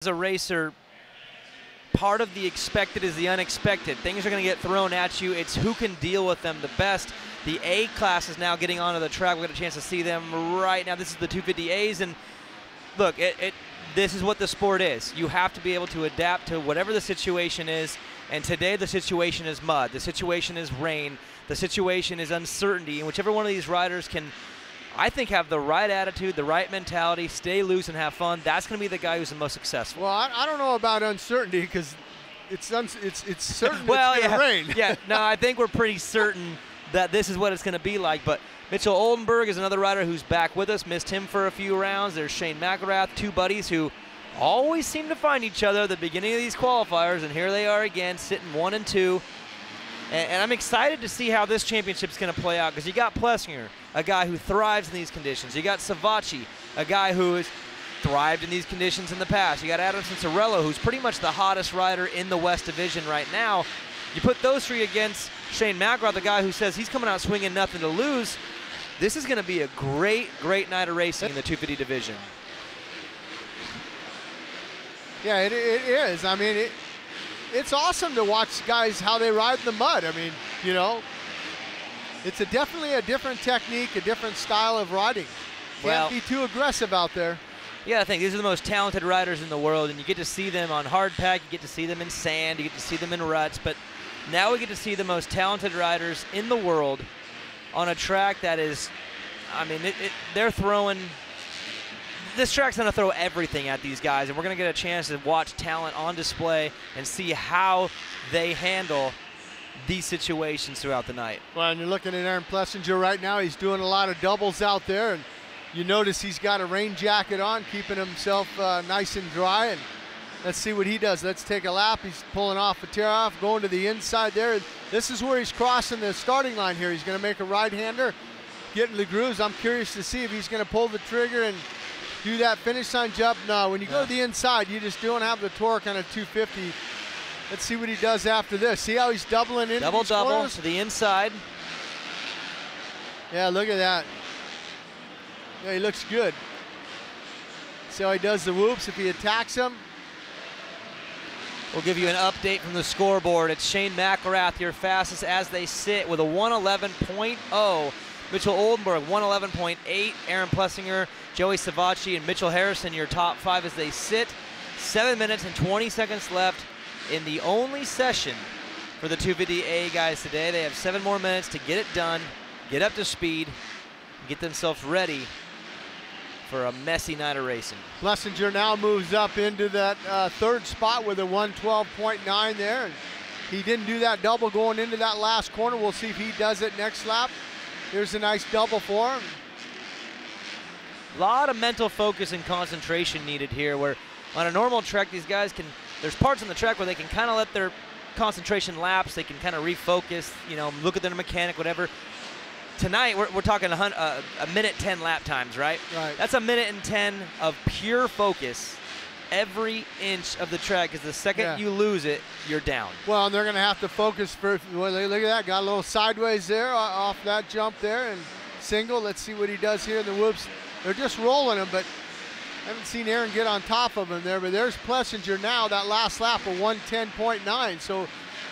As a racer, part of the expected is the unexpected. Things are going to get thrown at you. It's who can deal with them the best. The A class is now getting onto the track. We've got a chance to see them right now. This is the 250As, and look, this is what the sport is. You have to be able to adapt to whatever the situation is, and today the situation is mud. The situation is rain. The situation is uncertainty, and whichever one of these riders can, I think, have the right attitude, the right mentality, stay loose and have fun, that's going to be the guy who's the most successful. Well, I don't know about uncertainty because it's certain well, it's going to rain. Yeah, no, I think we're pretty certain that this is what it's going to be like. But Mitchell Oldenburg is another rider who's back with us. Missed him for a few rounds. There's Shane McGrath, two buddies who always seem to find each other at the beginning of these qualifiers, and here they are again, sitting 1 and 2. And I'm excited to see how this championship's going to play out, because you got Plessinger, a guy who thrives in these conditions. You got Savacci, a guy who has thrived in these conditions in the past. You got Adamson Sorello, who's pretty much the hottest rider in the West Division right now. You put those three against Shane McGrath, the guy who says he's coming out swinging nothing to lose. This is going to be a great, great night of racing in the 250 division. Yeah, it is. I mean, it's awesome to watch guys how they ride in the mud. I mean, you know, it's definitely a different technique, a different style of riding. Can't be too aggressive out there. Yeah, I think these are the most talented riders in the world, and you get to see them on hard pack, you get to see them in sand, you get to see them in ruts, but now we get to see the most talented riders in the world on a track that is, I mean, they're throwing, this track's going to throw everything at these guys, and we're going to get a chance to watch talent on display and see how they handle these situations throughout the night. Well, and you're looking at Aaron Plessinger right now. He's doing a lot of doubles out there, and you notice he's got a rain jacket on, keeping himself nice and dry. And let's see what he does. Let's take a lap. He's pulling off a tear-off, going to the inside there. This is where he's crossing the starting line here. He's going to make a right-hander, get in the grooves. I'm curious to see if he's going to pull the trigger and do that finish line jump. No, when you go to the inside, you just don't have the torque on a 250. Let's see what he does after this. See how he's doubling in. Double to the inside. Yeah, look at that. Yeah, he looks good. See how he does the whoops if he attacks him. We'll give you an update from the scoreboard. It's Shane McGrath, your fastest as they sit, with a 111.0. Mitchell Oldenburg, 111.8. Aaron Plessinger, Joey Savacci, and Mitchell Harrison, your top 5 as they sit. 7 minutes and 20 seconds left in the only session for the 250A guys today. They have 7 more minutes to get it done, get up to speed, get themselves ready for a messy night of racing. Plessinger now moves up into that third spot with a 112.9 there. And he didn't do that double going into that last corner. We'll see if he does it next lap. Here's a nice double for him. A lot of mental focus and concentration needed here, where on a normal track, these guys can, there's parts on the track where they can kind of let their concentration lapse. They can kind of refocus, you know, look at their mechanic, whatever. Tonight, we're talking a minute 10 lap times, right? Right. That's a minute and 10 of pure focus every inch of the track, because the second you lose it, you're down. Well, and they're going to have to focus for, well, look at that, got a little sideways there off that jump there, and single. Let's see what he does here in the whoops. They're just rolling him, but I haven't seen Aaron get on top of him there, but there's Plessinger now, that last lap of 110.9, so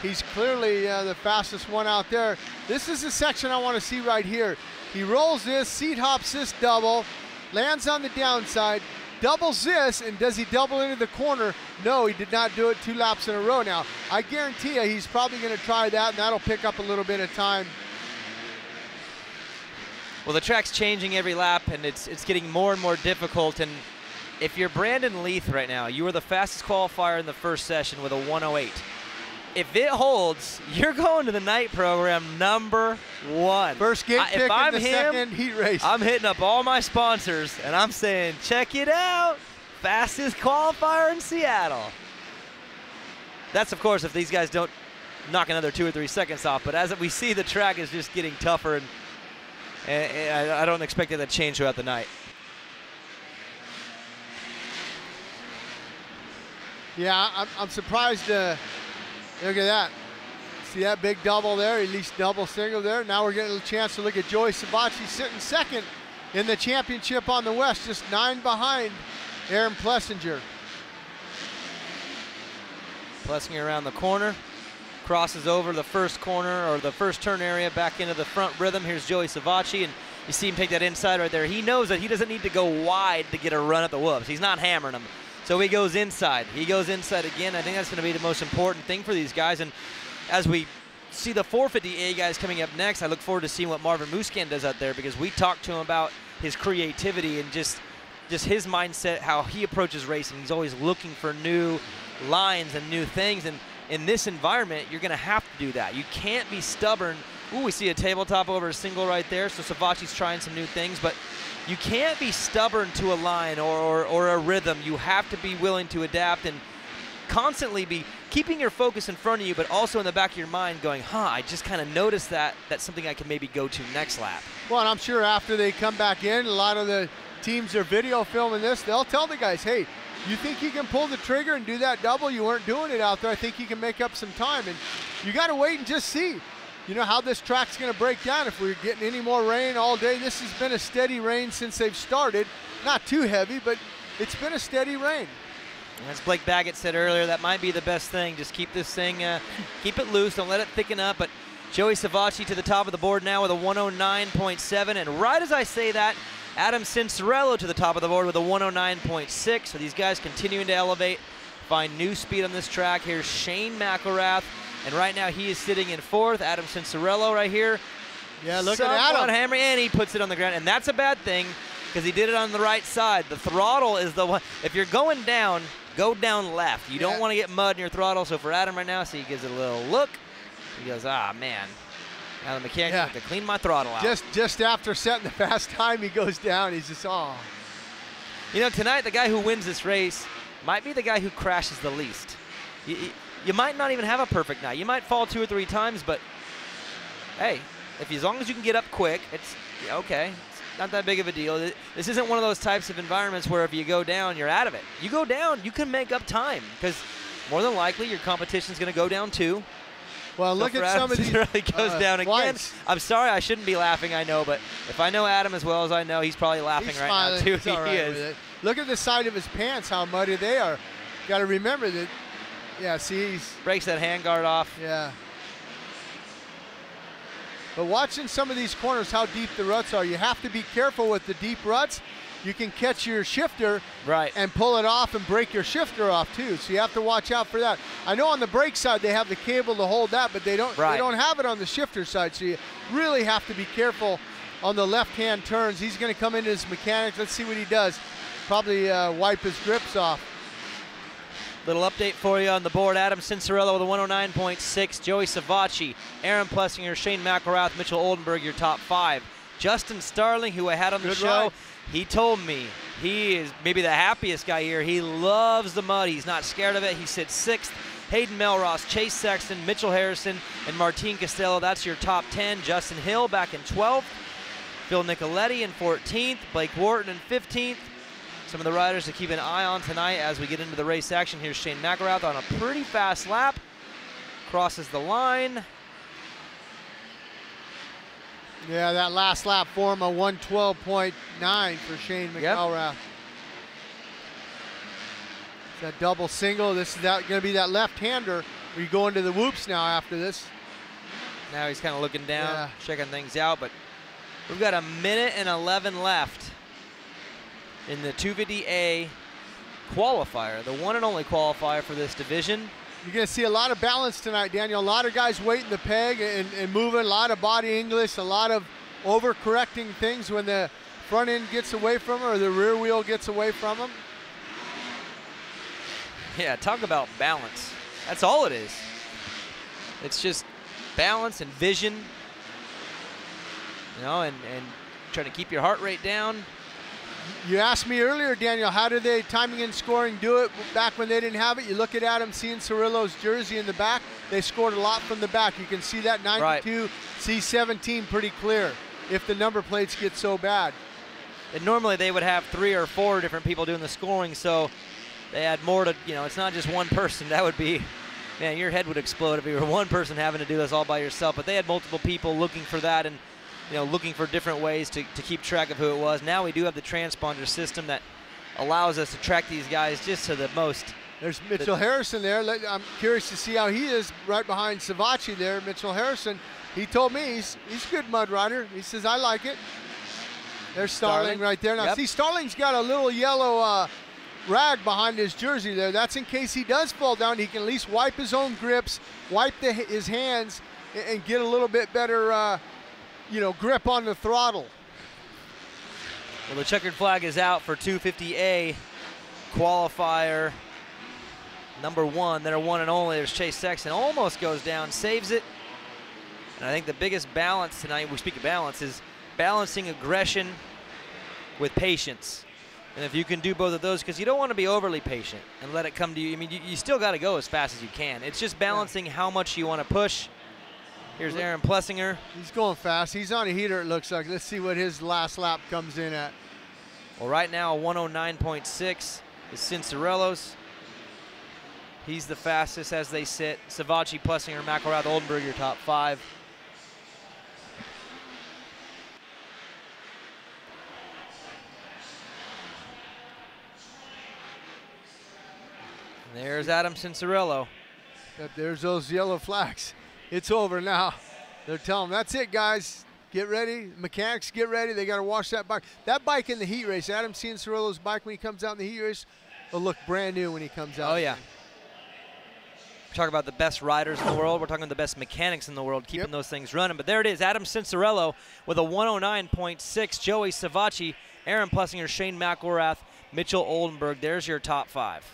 he's clearly the fastest one out there. This is the section I want to see right here. He rolls this, seat hops this double, lands on the downside, doubles this, and does he double into the corner? No, he did not do it 2 laps in a row now. I guarantee you he's probably going to try that, and that'll pick up a little bit of time. Well, the track's changing every lap, and it's getting more and more difficult. And if you're Brandon Leith right now, you were the fastest qualifier in the first session with a 108. If it holds, you're going to the night program #1. First gate pick in the second heat race. I'm hitting up all my sponsors, and I'm saying, check it out. Fastest qualifier in Seattle. That's, of course, if these guys don't knock another 2 or 3 seconds off. But as we see, the track is just getting tougher, and I don't expect it to change throughout the night. Yeah, I'm surprised. Look at that. See that big double there, at least double single there. Now we're getting a chance to look at Joey Savacci sitting second in the championship on the West, just 9 behind Aaron Plessinger. Plessinger around the corner, crosses over the first corner or the first turn area back into the front rhythm. Here's Joey Savacci, and you see him take that inside right there. He knows that he doesn't need to go wide to get a run at the whoops. He's not hammering them. So he goes inside. He goes inside again. I think that's going to be the most important thing for these guys. And as we see the 450A guys coming up next, I look forward to seeing what Marvin Musquin does out there, because we talked to him about his creativity and just his mindset, how he approaches racing. He's always looking for new lines and new things. And in this environment, you're going to have to do that. You can't be stubborn. Ooh, we see a tabletop over a single right there. So Savacci's trying some new things, but you can't be stubborn to a line or a rhythm. You have to be willing to adapt and constantly be keeping your focus in front of you, but also in the back of your mind going, I just kind of noticed that. That's something I can maybe go to next lap. Well, and I'm sure after they come back in, a lot of the teams are video filming this. They'll tell the guys, hey, you think you can pull the trigger and do that double? You weren't doing it out there. I think you can make up some time. And you got to wait and just see, you know, how this track's going to break down. If we're getting any more rain all day, this has been a steady rain since they've started. Not too heavy, but it's been a steady rain. As Blake Baggett said earlier, that might be the best thing. Just keep this thing, keep it loose. Don't let it thicken up. But Joey Savacci to the top of the board now with a 109.7. And right as I say that, Adam Cincerello to the top of the board with a 109.6. So these guys continuing to elevate, find new speed on this track. Here's Shane McGrath, and right now he is sitting in fourth. Adam Cincerello right here. Yeah, look at Adam. Hammer, and he puts it on the ground, and that's a bad thing because he did it on the right side. The throttle is the one. If you're going down, go down left. You don't want to get mud in your throttle. So for Adam right now, see, he gives it a little look. He goes, man. Now the mechanic have to clean my throttle out. Just after setting the fast time, he goes down. He's just, You know, tonight the guy who wins this race might be the guy who crashes the least. You might not even have a perfect night. You might fall 2 or 3 times, but hey, as long as you can get up quick, it's okay. It's not that big of a deal. This isn't one of those types of environments where if you go down, you're out of it. You go down, you can make up time, because more than likely your competition's going to go down too. Well, look at some of these. Really goes down again. Lights. I'm sorry, I shouldn't be laughing, I know, but if I know Adam as well as I know, he's probably laughing right now too. He is. Look at the side of his pants, how muddy they are. Got to remember that. Yeah, see, he breaks that handguard off. Yeah. But watching some of these corners, how deep the ruts are, you have to be careful with the deep ruts. You can catch your shifter and pull it off and break your shifter off too. So you have to watch out for that. I know on the brake side they have the cable to hold that, but they don't have it on the shifter side. So you really have to be careful on the left-hand turns. He's going to come into his mechanics. Let's see what he does. Probably wipe his grips off. Little update for you on the board. Adam Cincerello with a 109.6. Joey Savacci, Aaron Plessinger, Shane McGrath, Mitchell Oldenburg, your top 5. Justin Starling, who I had on the show, he told me he is maybe the happiest guy here. He loves the mud. He's not scared of it. He sits 6th. Hayden Melross, Chase Sexton, Mitchell Harrison, and Martin Costello. That's your top 10. Justin Hill back in 12th. Phil Nicoletti in 14th. Blake Wharton in 15th. Some of the riders to keep an eye on tonight as we get into the race action. Here's Shane McGrath on a pretty fast lap. Crosses the line. Yeah, that last lap for him, a 112.9 for Shane McGrath. That double single. This is going to be that left-hander. We go into the whoops now after this. Now he's kind of looking down, checking things out, but we've got 1 minute and 11 left in the 250A qualifier, the one and only qualifier for this division. You're going to see a lot of balance tonight, Daniel. A lot of guys waiting the peg and moving, a lot of body English, a lot of overcorrecting things when the front end gets away from them or the rear wheel gets away from them. Yeah, talk about balance. That's all it is. It's just balance and vision, you know, and trying to keep your heart rate down. You asked me earlier, Daniel, how did they, timing and scoring, do it back when they didn't have it? You look at Adam Cincerello's jersey in the back. They scored a lot from the back. You can see that 92, C17 pretty clear if the number plates get so bad. And normally they would have 3 or 4 different people doing the scoring, so they had more to, you know, it's not just one person. That would be, man, your head would explode if you were one person having to do this all by yourself. But they had multiple people looking for that and, you know, looking for different ways to keep track of who it was. Now we do have the transponder system that allows us to track these guys just to the most There's Mitchell Harrison there. I'm curious to see how he is right behind Savatgy there. Mitchell Harrison, he told me he's a good mud rider. He says, I like it. There's Starling right there. Now, see, Starling's got a little yellow rag behind his jersey there. That's in case he does fall down. He can at least wipe his own grips, wipe his hands, and get a little bit better, you know, grip on the throttle. Well, the checkered flag is out for 250A qualifier number 1. Their one and only. There's Chase Sexton. Almost goes down, saves it. And I think the biggest balance tonight, we speak of balance, is balancing aggression with patience. And if you can do both of those, because you don't want to be overly patient and let it come to you. I mean, you still got to go as fast as you can. It's just balancing how much you want to push. Here's Aaron Plessinger. He's going fast. He's on a heater, it looks like. Let's see what his last lap comes in at. Well, right now, 109.6 is Cincerello's. He's the fastest as they sit. Savatgy, Plessinger, McGrath, Oldenburg, your top 5. There's Adam Cincerello. There's those yellow flags. It's over now. They're telling them, that's it, guys. Get ready. Mechanics, get ready. They got to wash that bike. That bike in the heat race, Adam Cincerello's bike, when he comes out in the heat race, will look brand new when he comes out. Oh, yeah. We're talking about the best riders in the world. We're talking about the best mechanics in the world, keeping those things running. But there it is, Adam Cincerello with a 109.6. Joey Savatgy, Aaron Plessinger, Shane McElrath, Mitchell Oldenburg. There's your top 5.